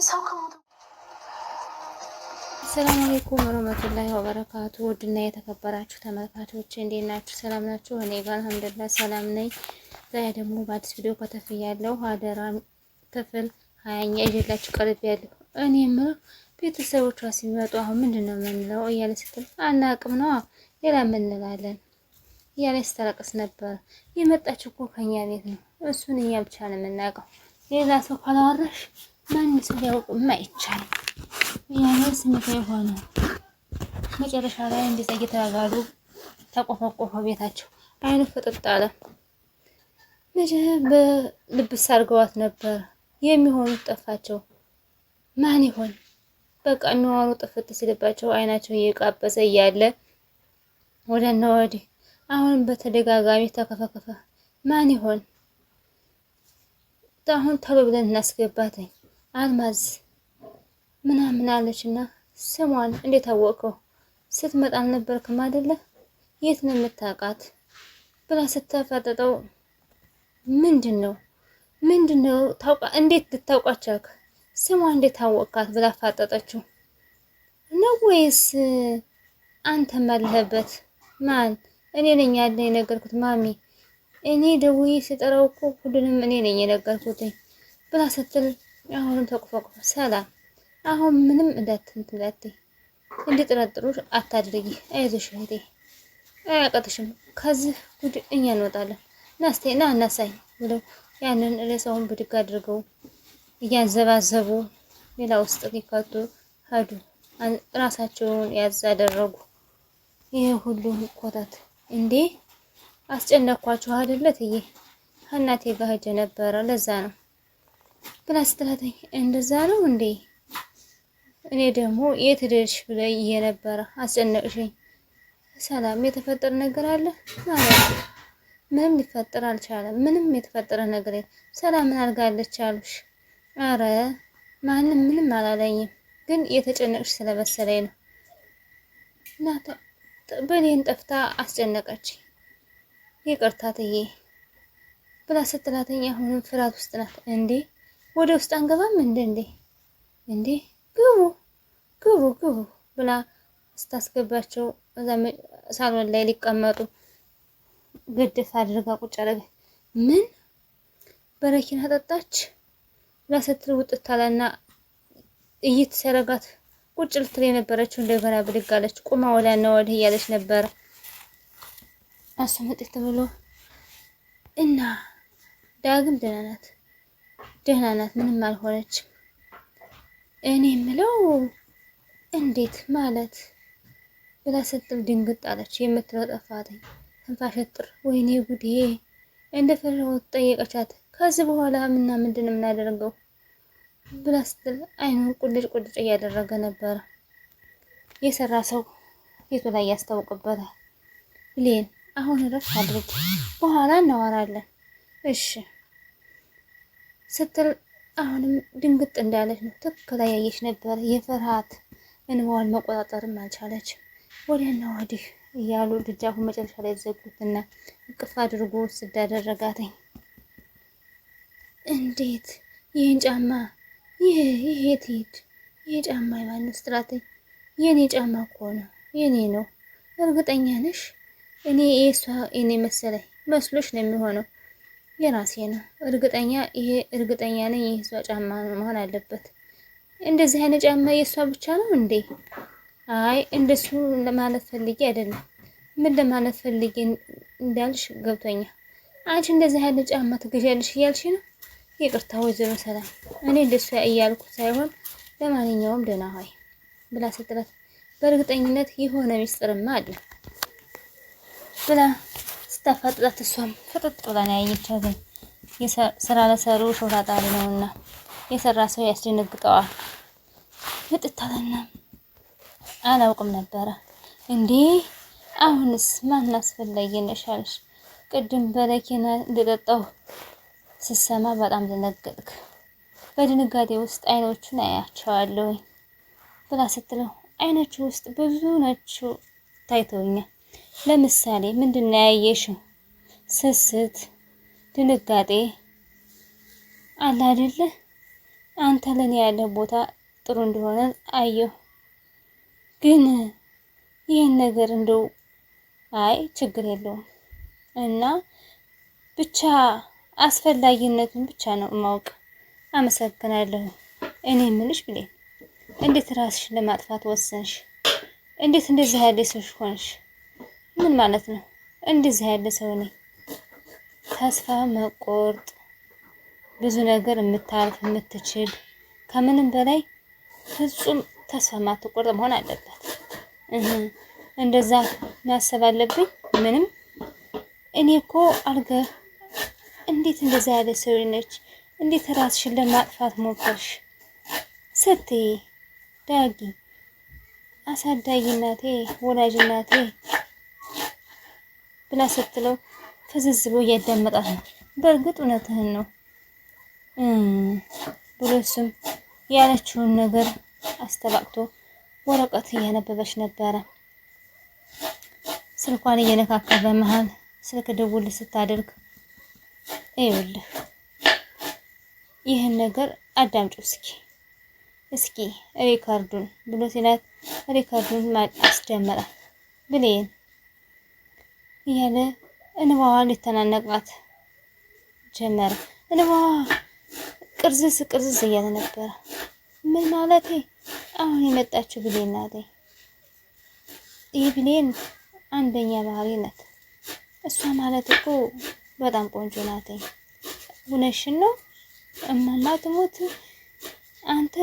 ሰው ከሞተ ሰላም አለይኩም ወራህመቱላሂ ወበረካቱ። ውድና የተከበራችሁ ተመልካቾች እንዴት ናችሁ? ሰላም ናችሁ? እኔ ጋር አልሐምዱሊላህ ሰላም ነኝ። ዛሬ ደግሞ በአዲስ ቪዲዮ ከተፍያለሁ። አደራ ክፍል 20 ይዤላችሁ ቀርቤያለሁ። እኔ የምለው ቤተሰቦቿ ሲመጡ አሁን ምንድነው የምንለው እያለ ስትል አናቅም ነው ሌላ ምን እንላለን እያለ ስታለቅስ ነበር። የመጣችው እኮ ከኛ ቤት ነው። እሱን እኛ ብቻ ነው የምናውቀው። ሌላ ሰው ካላወራሽ ማንም ሰው ሊያውቅም አይቻልም። ያኔ ስሜታዊ ሆነ። መጨረሻ ላይ እንደዛ እየተባባሉ ተቆፈቆፈ ቤታቸው። አይኑ ፍጥጥ አለ። በልብስ አድርገዋት ነበር። የሚሆኑት ጠፋቸው። ማን ይሆን? በቃ የሚሆኑ ጥፍት ሲልባቸው አይናቸው እየቃበሰ እያለ ወደና ወዲህ አሁን በተደጋጋሚ ተከፈከፈ። ማን ይሆን? አሁን ቶሎ ብለን እናስገባትኝ አልማዝ ምናምን አለችና ስሟን እንዴት አወቀው? ስትመጣ አልነበርክም አይደለ? የት ነው የምታውቃት ብላ ስታፋጠጠው ምንድነው ታውቃ እንዴት ልታውቃቻክ? ስሟን እንዴት አወቃት ብላ አፋጠጠችው። ነው ወይስ አንተ ማለህበት? ማን? እኔ ነኝ ያለ የነገርኩት ማሚ። እኔ ደውዬ ስጠራው እኮ ሁሉንም እኔ ነኝ የነገርኩት ብላ ስትል አሁንም ተቆፈቆፈ። ሰላም አሁን ምንም እንድትጠረጥሩሽ አታድርጊ። አይዞሽ እህቴ አያቀጥሽም። ከዚህ ጉድ እኛ እንወጣለን። ና እናሳይ ብለው ያንን ሬሳውን ብድግ አድርገው እያንዘባዘቡ ሌላ ውስጥ ሊከቱ ሄዱ። ራሳቸውን ያዝ አደረጉ። ይሄ ሁሉ ኮታት እንዴ አስጨነኳችሁ አይደለ? ትዬ እናቴ ጋር ሄጄ ነበረ ለዛ ነው ብላ ስትላተኝ እንደዛ ነው እንዴ? እኔ ደግሞ የት ሄደሽ ብለኝ እየነበረ አስጨነቅሽኝ። ሰላም የተፈጠረ ነገር አለ ማለት ምንም ሊፈጠር አልቻለም። ምንም የተፈጠረ ነገር የለም። ሰላም ምን አድርጋለች አሉሽ? አረ ማንም ምንም አላለኝም፣ ግን የተጨነቅሽ ስለመሰለኝ ነው። ናታ በኔን ጠፍታ አስጨነቀች። ይቅርታ ትዬ ብላ ስትላተኝ አሁንም ፍርሃት ውስጥ ናት። እንዴ ወደ ውስጥ አንገባም እንዴ ግቡ ብላ ስታስገባቸው እዛ ሳሎን ላይ ሊቀመጡ ግድፍ አድርጋ ቁጭ አደረገ። ምን በረኪና ጠጣች ብላ ስትል ውጥት አለና እየተሰረጋት ቁጭ ልትል የነበረችው እንደገና ብድግ አለች። ቁማ ወዲያና ወዲህ እያለች ነበረ። እሱ መጥቶ ብሎ እና ዳግም ደህና ናት ምንም አልሆነችም። እኔ የምለው እንዴት ማለት ብላ ስትል ድንግጥ አለች። የምትለው ጠፋትኝ። ትንፋሽ ጥር ወይኔ ጉዴ እንደፈራሁት ጠየቀቻት። ከዚህ በኋላ ምንድን የምናደርገው ብላ ስትል አይኑን ቁልጭ እያደረገ ነበረ። የሰራ ሰው ፊቱ ላይ ያስታውቅበታል። ሌን አሁን እረፍት አድርጊ፣ በኋላ እናወራለን እሺ ስትል አሁንም ድንግጥ እንዳለች ነው። ትክክል ያየች ነበር። የፍርሃት እንባዋን መቆጣጠርም አልቻለች። ወዲያና ወዲህ እያሉ ደጃፉን መጨረሻ ላይ ዘጉትና እቅፍ አድርጎ ስዳደረጋተኝ እንዴት ይህን ጫማ ይሄ ትሄድ ይሄ ጫማ የማነው ስትላተኝ የኔ ጫማ እኮ ነው የኔ ነው። እርግጠኛ ነሽ? እኔ የሷ የኔ መሰለኝ መስሎሽ ነው የሚሆነው የራሴ ነው። እርግጠኛ ነኝ የሷ ጫማ መሆን አለበት። እንደዚህ አይነት ጫማ የሷ ብቻ ነው እንዴ? አይ እንደሱ ለማለት ፈልጌ አይደለም። ምን ለማለት ፈልጌ እንዳልሽ ገብቶኛል። አንቺ እንደዚህ አይነት ጫማ ትገዣለሽ እያልሽ ነው? ይቅርታ ወይዘሮ ሰላም፣ እኔ እንደሱ እያልኩ ሳይሆን ለማንኛውም ደህና ሆይ ብላ ስትላት በእርግጠኝነት የሆነ ሚስጥርማ አለ ብላ ስታፋጥጣት እሷም ፍጥጥ ብላ ነው ያየቻት። ስራ ለሰሩ ሾላጣሪ ነውና የሰራ ሰው ያስደነግጠዋል። ፍጥታለና አላውቅም ነበረ እንዴ? አሁንስ ማን አስፈላጊ ነሽ አለሽ? ቅድም በረኪና እንደጠጣው ስሰማ በጣም ደነገጥክ። በድንጋጤ ውስጥ አይኖቹን አያቸዋለሁ ብላ ስትለው አይኖቹ ውስጥ ብዙ ናቸው ታይተውኛል። ለምሳሌ ምንድነው ያየሽው? ስስት፣ ድንጋጤ አለ አይደለ? አንተ ለኔ ያለ ቦታ ጥሩ እንደሆነ አየሁ። ግን ይህን ነገር እንደው አይ ችግር የለውም እና ብቻ አስፈላጊነቱን ብቻ ነው ማወቅ። አመሰግናለሁ። እኔ ምንሽ ብሌን እንዴት ራስሽን ለማጥፋት ወሰንሽ? እንዴት እንደዚህ ያለ ሰው ሆንሽ? ምን ማለት ነው? እንደዚህ ያለ ሰው ነኝ። ተስፋ መቆርጥ ብዙ ነገር የምታልፍ የምትችል ከምንም በላይ ፍጹም ተስፋ ማትቆርጥ መሆን አለበት። እንደዛ ማሰብ አለብኝ። ምንም እኔ እኮ አልገ እንዴት እንደዛ ያለ ሰው ነች? እንዴት ራስሽን ለማጥፋት ሞከርሽ? ስትይ ዳጊ አሳዳጊ እናቴ ወላጅ እናቴ ብላ ስትለው ፍዝዝ ብሎ እያዳመጣት ነው። በእርግጥ እውነትህን ነው ብሎ እሱም ያለችውን ነገር አስተባቅቶ ወረቀት እያነበበች ነበረ። ስልኳን እየነካካ በመሃል ስልክ ደውል ስታደርግ ይኸውልህ ይህን ነገር አዳምጪው እስኪ ሪካርዱን ብሎ ሲላት ሪካርዱን አስደመረ። ብሌን እያለ እንባዋ ሊተናነቃት ጀመረ። እንባዋ ቅርዝዝ እያለ ነበረ። ምን ማለቴ? አሁን የመጣችው ብሌን ናት። ይህ ብሌን አንደኛ ባህሪ ናት። እሷ ማለት እኮ በጣም ቆንጆ ናት። እውነትሽን ነው እማማ ትሙት አንተ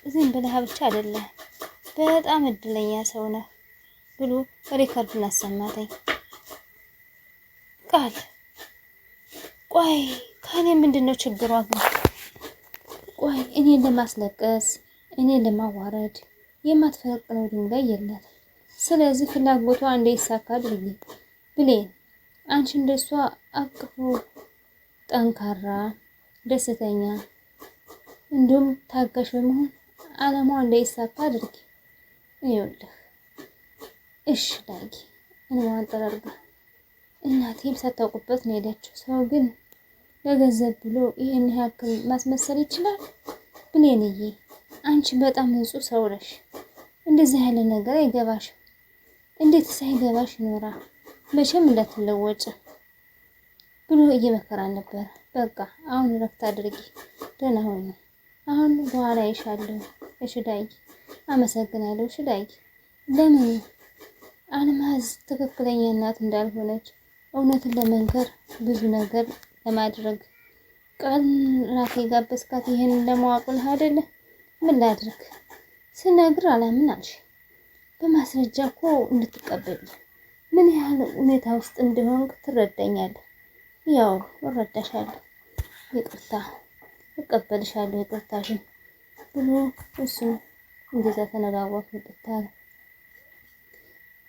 ዝም ብለህ ብቻ አይደለም በጣም እድለኛ ሰው ነህ ብሎ ሪካርዱን አሰማተኝ። ቃል ቆይ ከኔ ምንድነው ችግሯ ግን? ቆይ እኔን ለማስለቀስ እኔን ለማዋረድ የማትፈቅነው ድንጋይ የለም። ስለዚህ ፍላጎቷ እንዳይሳካ አድርጊ ብሌን። አንቺ እንደሷ አቅፎ ጠንካራ ደስተኛ እንዲሁም ታጋሽ በመሆን አላማዋ እንዳይሳካ አድርጊ። ይኸውልህ እሺ ዳጊ እንዋን ጠራርጋ እናቴም ሳታውቁበት ነው ሄደችው። ሰው ግን ለገንዘብ ብሎ ይሄን ያክል ማስመሰል ይችላል? ብሌንዬ አንቺ በጣም ንጹህ ሰው ነሽ። እንደዚህ ያለ ነገር አይገባሽም። እንዴት ሳይገባሽ ይኖራል? መቼም እንዳትለወጭ ብሎ እየመከራን ነበር። በቃ አሁን እረፍት አድርጊ፣ ደህና ሁኚ። አሁን በኋላ ይሻለሁ። እሺ ዳጊ አመሰግናለሁ። እሺ ዳጊ ለምን አልማዝ ትክክለኛ እናት እንዳልሆነች እውነትን ለመንገር ብዙ ነገር ለማድረግ ቃል ራሴ ጋበዝካት ይሄንን ለማወቅ ብለህ አይደለ? ምን ላድርግ ስነግር አላምን አልሽ። በማስረጃ እኮ እንድትቀበል ምን ያህል ሁኔታ ውስጥ እንደሆንክ ትረዳኛለህ። ያው እረዳሻለሁ፣ ይቅርታ እቀበልሻለሁ፣ ይቅርታሽን ብሎ እሱ እንደዛ ተነጋገሩ። ይቅርታል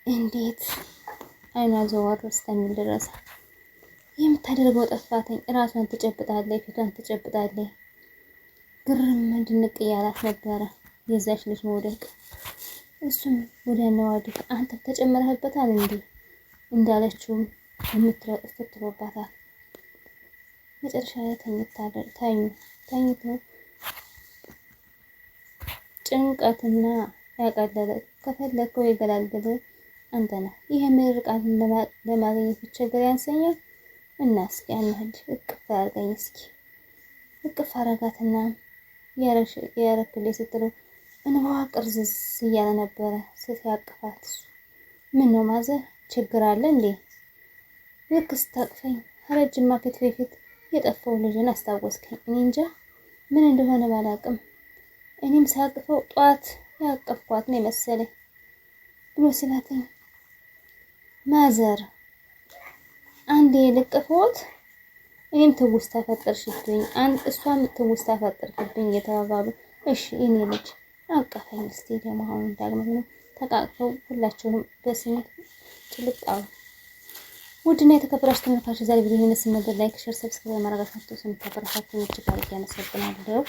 እንዴት አይኗ ዘወር እስከሚል ድረስ የምታደርገው ጠፋተኝ። ራሷን ትጨብጣለች፣ ፊቷን ትጨብጣለች። ግርም ድንቅ እያላት ነበረ የዛች ልጅ መውደቅ። እሱም ወዲያና ወዲህ አንተ ተጨምረህበታል እንዴ እንዳለችውም የምትረጥፍትሮባታል። መጨረሻ ላይ ተኝቶ ጭንቀትና ያቀለለ ከፈለከው የገላገለ አንተ ነህ። ይሄ ምርቃትን ለማግኘት ብቸገር ያንሰኛል እና እስኪ አንድ እቅፍ አድርገኝ እስኪ እቅፍ አረጋትና ያረክልኝ ስትለው እንባዋ ቅርዝዝ እያለ ነበረ ስትያቅፋት። ምን ነው ማዘር ችግር አለ እንዴ? ልክ ስታቅፈኝ ረጅም ፊት በፊት የጠፋው ልጅን አስታወስከኝ። እኔ እንጃ ምን እንደሆነ ባላቅም እኔም ሳቅፈው ጧት ያቀፍኳት ነው የመሰለኝ ብሎ ስላተኝ ማዘር አንዴ ልቅፎት እኔም ትውስታ ፈጠርሽብኝ እሷም ትውስታ ፈጠርክብኝ እየተባባሉ እሺ እኔ ልጅ አቀፈኝ እስቲ ደግሞ አሁን ዳግመኛ ተቃቅፈው ሁላቸውንም በስሜት ጭልጥ አሉ። ውድና የተከበራችሁ ተመልካቾች ዛሬ ቪዲዮ ይመስል ነበር። ላይክ፣ ሼር፣ ሰብስክራይብ ማድረጋችሁን ስለምታበረታቱኝ እጅግ አድርጌ አመሰግናለሁ።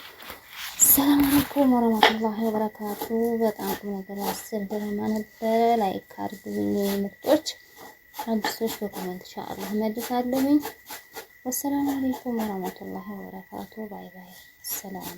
ሰላም አለይኩም ወራህመቱላሂ ወበረካቱ። በጣም ቁም ነገር ያስር ድራማ ነበረ። ላይክ አድርጉኝ ምርጦች፣ አዲሶች በኮሜንት ኢንሻአላህ መልሳለሁኝ። ወሰላሙ አለይኩም ወራህመቱላሂ ወበረካቱ። ባይ ባይ። ሰላም